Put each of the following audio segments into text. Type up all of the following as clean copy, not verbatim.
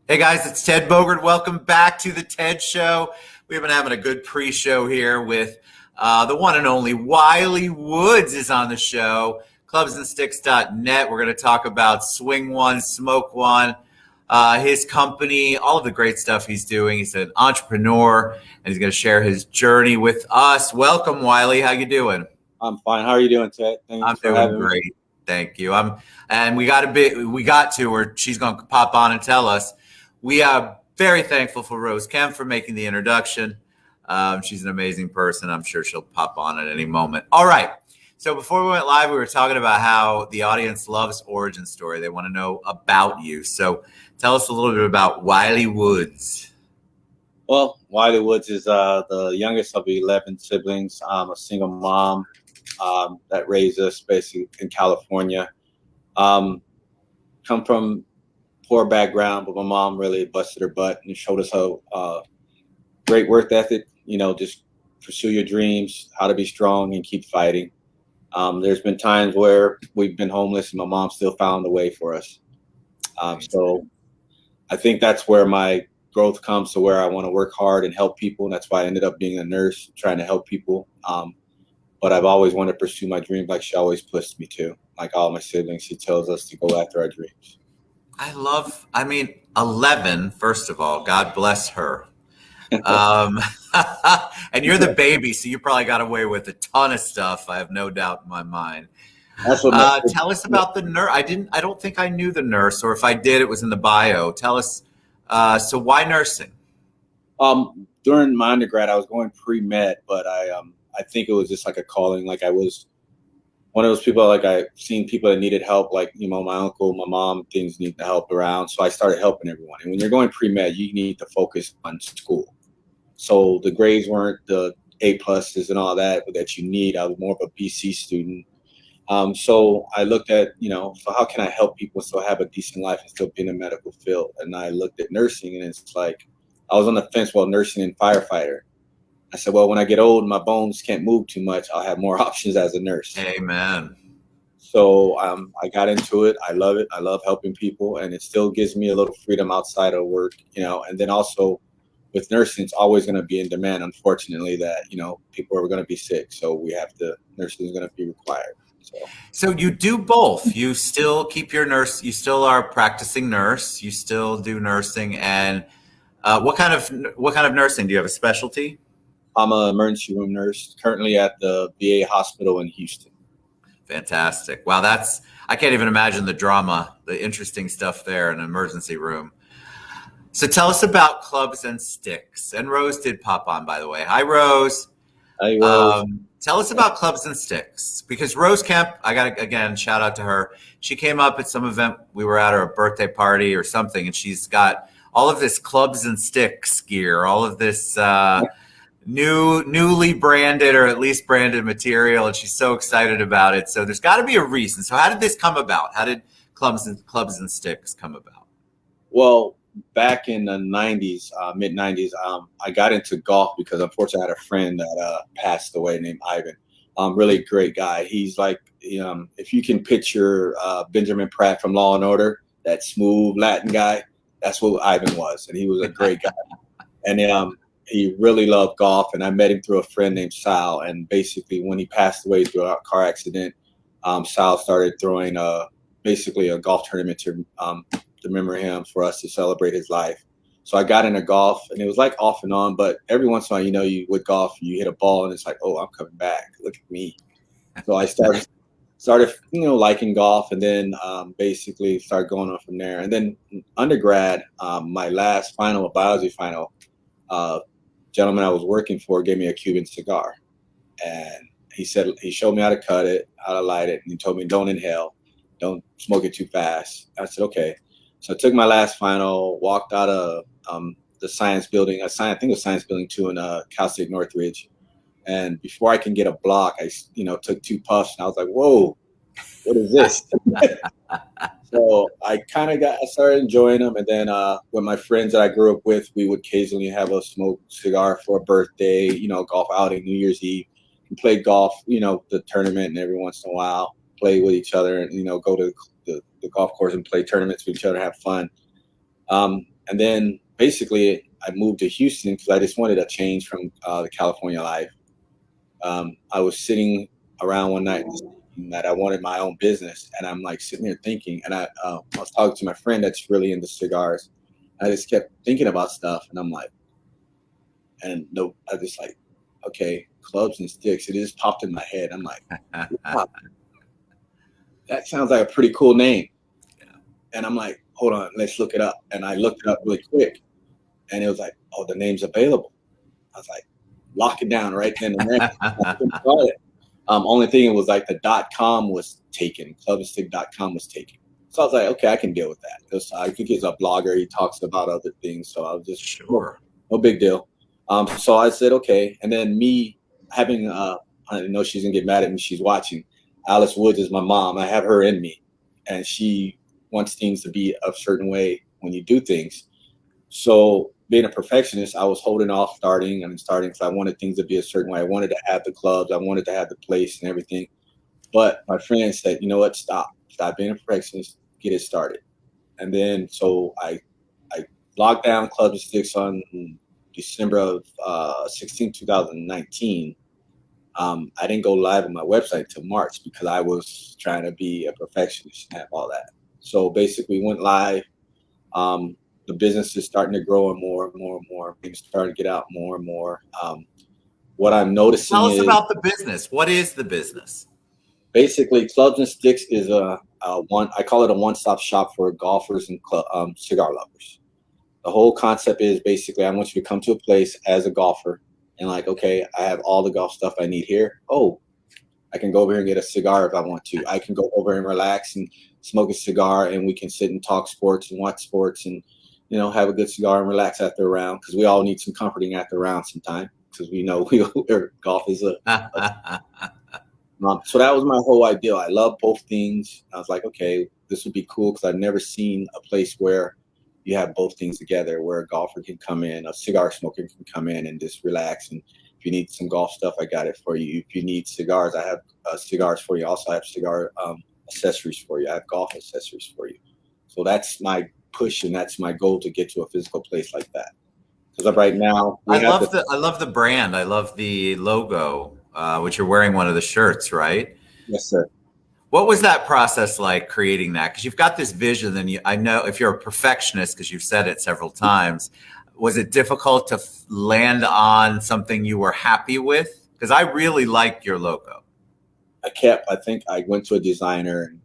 Hey guys, it's Ted Bogert. Welcome back to the Ted Show. We've been having a good pre-show here with the one and only Wiley Woods is on the show. Clubsandsticks.net. We're going to talk about Swing One, Smoke One, his company, all of the great stuff he's doing. He's an entrepreneur, and he's going to share his journey with us. Welcome, Wiley. How you doing? I'm fine. How are you doing, Ted? I'm doing great. Thank you. And we got to her. She's going to pop on and tell us. We are very thankful for Rose Kemp for making the introduction. She's an amazing person. I'm sure she'll pop on at any moment. All right. So before we went live, we were talking about how the audience loves origin story. They want to know about you. So tell us a little bit about Wiley Woods. Well, Wiley Woods is the youngest of 11 siblings. I'm a single mom that raised us basically in California. Come from poor background, but my mom really busted her butt and showed us how great work ethic, just pursue your dreams, how to be strong and keep fighting. There's been times where we've been homeless and my mom still found a way for us. So I think that's where my growth comes to, where I want to work hard and help people. And that's why I ended up being a nurse, trying to help people. But I've always wanted to pursue my dreams like she always pushed me to. Like all my siblings, she tells us to go after our dreams. 11, first of all, God bless her. And you're the baby, so you probably got away with a ton of stuff. I have no doubt in my mind. That's what tell us about the nurse. I don't think I knew the nurse, or if I did, it was in the bio. Tell us, so why nursing? During my undergrad, I was going pre-med, but I think it was just like a calling. Like I was one of those people, like I've seen people that needed help, like, my uncle, my mom, things need the help around. So I started helping everyone. And when you're going pre-med, you need to focus on school. So the grades weren't the A pluses and all that you need. I was more of a BC student. So I looked at, so how can I help people still have a decent life and still be in the medical field? And I looked at nursing, and it's like, I was on the fence, nursing and firefighter. I said, well, when I get old and my bones can't move too much, I'll have more options as a nurse. Amen. So I got into it. I love it. I love helping people, and it still gives me a little freedom outside of work, and then also with nursing, it's always going to be in demand, unfortunately, that, people are going to be sick. So nursing is going to be required. So you do both. You still keep your nurse. You still are a practicing nurse. You still do nursing. And what kind of nursing? Do you have a specialty? I'm an emergency room nurse currently at the VA hospital in Houston. Fantastic. Wow, I can't even imagine the drama, the interesting stuff there in an emergency room. So tell us about Clubs and Sticks. And Rose did pop on, by the way. Hi, Rose. Hi, Rose. Tell us about Clubs and Sticks, because Rose Kemp, I got to, again, shout out to her. She came up at some event. We were at her birthday party or something, and she's got all of this Clubs and Sticks gear, all of this newly branded, or at least branded material, and she's so excited about it. So there's got to be a reason. So how did this come about? How did Clubs and Sticks come about? Well, back in the 90s, mid 90s, I got into golf because unfortunately I had a friend that passed away named Ivan. Really great guy. He's like, if you can picture Benjamin Pratt from Law and Order, that smooth Latin guy, that's what Ivan was. And he was a great guy. And he really loved golf. And I met him through a friend named Sal. And basically when he passed away through a car accident, Sal started throwing basically a golf tournament to remember him, for us to celebrate his life. So I got into golf, and it was like off and on, but every once in a while, you with golf, you hit a ball and it's like, oh, I'm coming back. Look at me. So I started, liking golf, and then basically started going on from there. And then undergrad, my last final, biology final, gentleman I was working for gave me a Cuban cigar. And he showed me how to cut it, how to light it. And he told me, don't inhale, don't smoke it too fast. I said, okay. So I took my last final, walked out of the science building. I think it was Science Building 2 in Cal State Northridge. And before I can get a block, I took 2 puffs, and I was like, whoa, what is this? So I started enjoying them. And then with my friends that I grew up with, we would occasionally have a smoke cigar for a birthday, golf outing, New Year's Eve, and play golf, the tournament, and every once in a while play with each other and, go to the golf course and play tournaments with each other, have fun. And then basically I moved to Houston because I just wanted a change from the California life. I was sitting around one night just thinking that I wanted my own business, and I'm like sitting here thinking, and I was talking to my friend that's really into cigars. I just kept thinking about stuff, and I'm like, and no, I just like, okay, clubs and sticks. It just popped in my head. I'm like, wow, that sounds like a pretty cool name. And I'm like, hold on, let's look it up. And I looked it up really quick, and it was like, oh, the name's available. I was like, lock it down right then and there. Only thing was like the .com was taken, clubandstick.com was taken. So I was like, okay, I can deal with that. Because I think he's a blogger. He talks about other things. So I was just, sure. No big deal. So I said, okay. And then me having, I know she's going to get mad at me. She's watching. Alice Woods is my mom. I have her in me. And she wants things to be a certain way when you do things. So being a perfectionist, I was holding off starting because I wanted things to be a certain way. I wanted to have the clubs. I wanted to have the place and everything. But my friend said, you know what, stop being a perfectionist, get it started. And then so I locked down Clubs and Sticks on December of 16, 2019. I didn't go live on my website until March because I was trying to be a perfectionist and have all that. So basically went live. The business is starting to grow and more and more and more. Things starting to get out more and more. What I'm noticing Tell us about the business. What is the business? Basically, Clubs and Sticks is I call it a one-stop shop for golfers and cigar lovers. The whole concept is basically I want you to come to a place as a golfer and like, okay, I have all the golf stuff I need here. Oh, I can go over here and get a cigar if I want to. I can go over and relax and smoke a cigar, and we can sit and talk sports and watch sports and, you know, have a good cigar and relax after a round, because we all need some comforting after a round sometime, because we know golf is so that was my whole idea. I love both things. I was like, okay, this would be cool because I've never seen a place where you have both things together, where a golfer can come in, a cigar smoker can come in and just relax. And if you need some golf stuff, I got it for you. If you need cigars, I have cigars for you. Also, I have cigar accessories for you. I have golf accessories for you. So that's my push, and that's my goal, to get to a physical place like that. Because right now, I love the brand. I love the logo. Which you're wearing one of the shirts, right? Yes, sir. What was that process like, creating that? Because you've got this vision, and I know if you're a perfectionist, because you've said it several times, was it difficult to land on something you were happy with? Because I really like your logo. I think I went to a designer and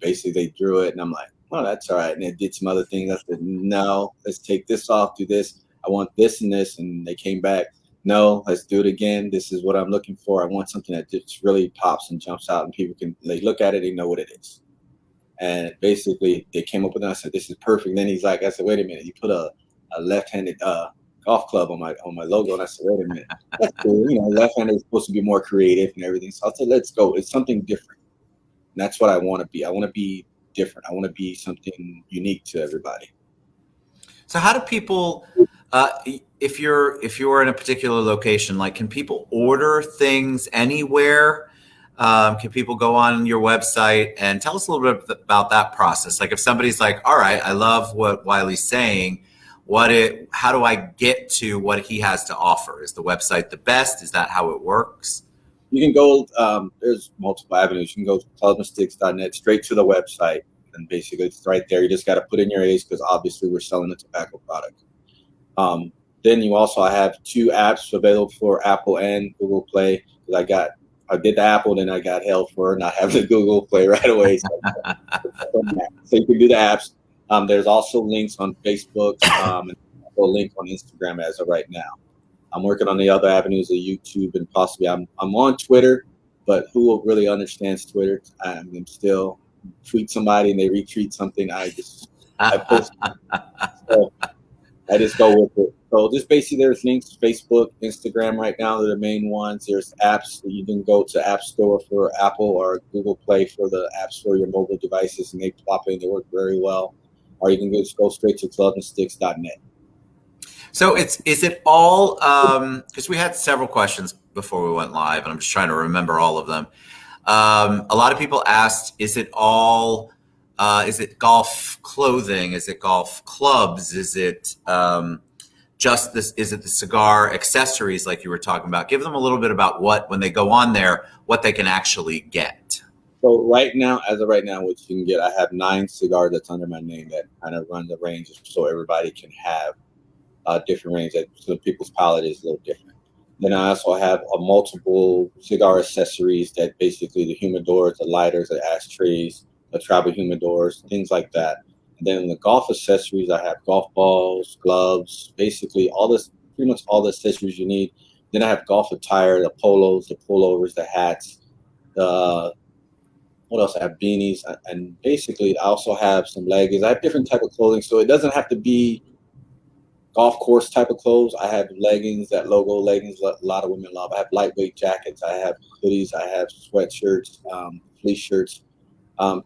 basically they drew it, and I'm like, oh, that's all right. And they did some other things. I said, no, let's take this off, do this. I want this and this. And they came back, no, let's do it again. This is what I'm looking for. I want something that just really pops and jumps out, and people can, they look at it, they know what it is. And basically they came up with it. I said, this is perfect. And then he's like, I said, wait a minute, you put a left-handed golf club on my logo. And I said, wait a minute, that's cool. You know, left-handed is supposed to be more creative and everything. So I said, let's go. It's something different. And that's what I want to be. I want to be different. I want to be something unique to everybody. So how do people, if you're in a particular location, like, can people order things anywhere? Can people go on your website, and tell us a little bit about that process? Like, if somebody's like, all right, I love what Wiley's saying, how do I get to what he has to offer? Is the website the best? Is that how it works? You can go, there's multiple avenues. You can go to clubsandsticks.net, straight to the website. And basically it's right there. You just got to put in your age, because obviously we're selling a tobacco product. Then you also, I have 2 apps available for Apple and Google Play. Because I did the Apple, then I got held for not having the Google Play right away. So you can do the apps. There's also links on Facebook, and a link on Instagram as of right now. I'm working on the other avenues of YouTube, and possibly I'm on Twitter, but who really understands Twitter? I'm still tweet somebody and they retweet something. I post. So I just go with it. So just basically there's links, Facebook, Instagram right now. They're the main ones. There's apps that you can go to App Store for Apple or Google Play for the apps for your mobile devices, and they pop in. They work very well. Or you can just go straight to clubsandsticks.net. So is it all, because we had several questions before we went live, and I'm just trying to remember all of them. A lot of people asked, is it all Is it golf clothing? Is it golf clubs? Is it just this? Is it the cigar accessories like you were talking about? Give them a little bit about what, when they go on there, what they can actually get. So right now, as of right now, what you can get, I have 9 cigars that's under my name that kind of run the range, so everybody can have different range. That so people's palate is a little different. Then I also have a multiple cigar accessories that basically the humidors, the lighters, the ashtrays, the travel humidors, things like that. And then in the golf accessories, I have golf balls, gloves, basically all this, pretty much all the accessories you need. Then I have golf attire, the polos, the pullovers, the hats, the what else? I have beanies, and basically I also have some leggings. I have different type of clothing, so it doesn't have to be golf course type of clothes. I have leggings, that logo leggings, a lot of women love. I have lightweight jackets. I have hoodies. I have sweatshirts, fleece shirts,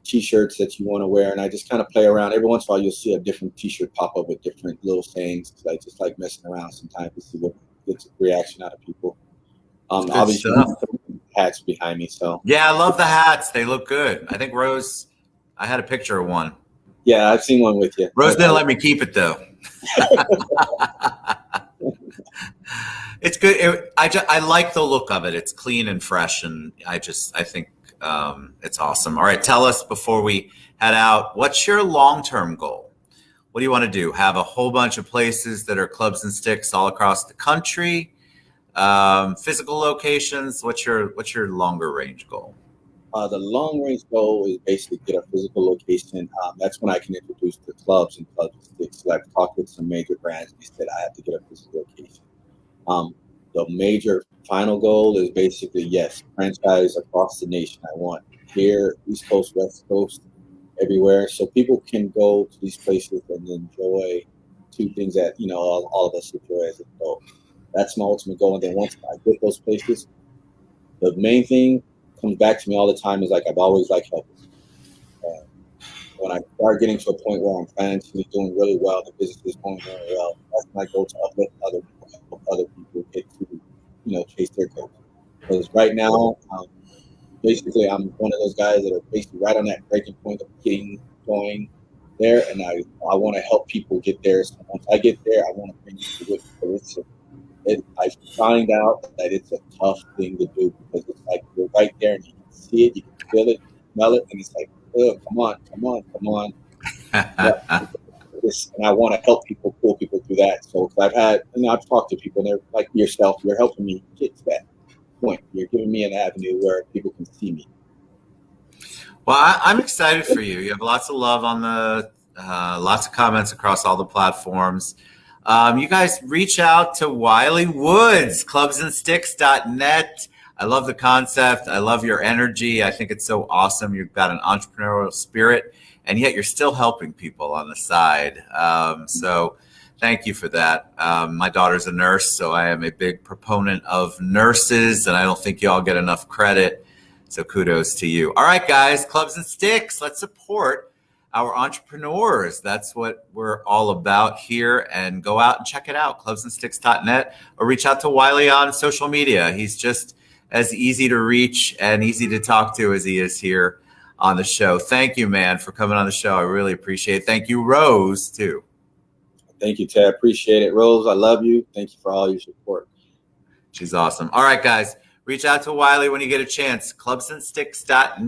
t-shirts that you want to wear. And I just kind of play around. Every once in a while, you'll see a different t-shirt pop up with different little sayings. I just like messing around sometimes to see what gets a reaction out of people. Obviously, hats behind me. So yeah, I love the hats. They look good. I think Rose, I had a picture of one. Yeah, I've seen one with you. Rose didn't let me keep it though. It's good. I like the look of it. It's clean and fresh, and I think it's awesome. All right, tell us before we head out, what's your long-term goal? What do you want to do? Have a whole bunch of places that are Clubs and Sticks all across the country? Physical locations? What's your longer range goal? The long range goal is basically get a physical location. That's when I can introduce the clubs and Clubs and Sticks. So I've talked with some major brands. They said I have to get a physical location. The major final goal is basically, yes, franchise across the nation. I want here, East Coast, West Coast, everywhere. So people can go to these places and enjoy 2 things that, all of us enjoy as adults. That's my ultimate goal. And then once I get those places, the main thing comes back to me all the time is like I've always liked helping. When I start getting to a point where I'm financially doing really well, the business is going really well, that's my goal to uplift other people, help other people get to, chase their goals. Because right now, basically, I'm one of those guys that are basically right on that breaking point of getting going there, and I want to help people get there. So once I get there, I want to bring you to it. I find out that it's a tough thing to do because it's like you're right there and you can see it, you can feel it, smell it, and it's like, oh, come on. And I want to help people, pull people through that. So I've talked to people, and they're like yourself, you're helping me get to that point. You're giving me an avenue where people can see me. Well, I'm excited for you. You have lots of love on lots of comments across all the platforms. You guys reach out to Wiley Woods, clubsandsticks.net. I love the concept. I love your energy. I think it's so awesome. You've got an entrepreneurial spirit, and yet you're still helping people on the side. So thank you for that. My daughter's a nurse, so I am a big proponent of nurses, and I don't think you all get enough credit. So kudos to you. All right, guys, Clubs and Sticks. Let's support our entrepreneurs. That's what we're all about here. And go out and check it out, clubsandsticks.net, or reach out to Wiley on social media. He's just as easy to reach and easy to talk to as he is here on the show. Thank you, man, for coming on the show. I really appreciate it. Thank you, Rose, too. Thank you, Ted. Appreciate it. Rose, I love you. Thank you for all your support. She's awesome. All right, guys, reach out to Wiley when you get a chance, clubsandsticks.net.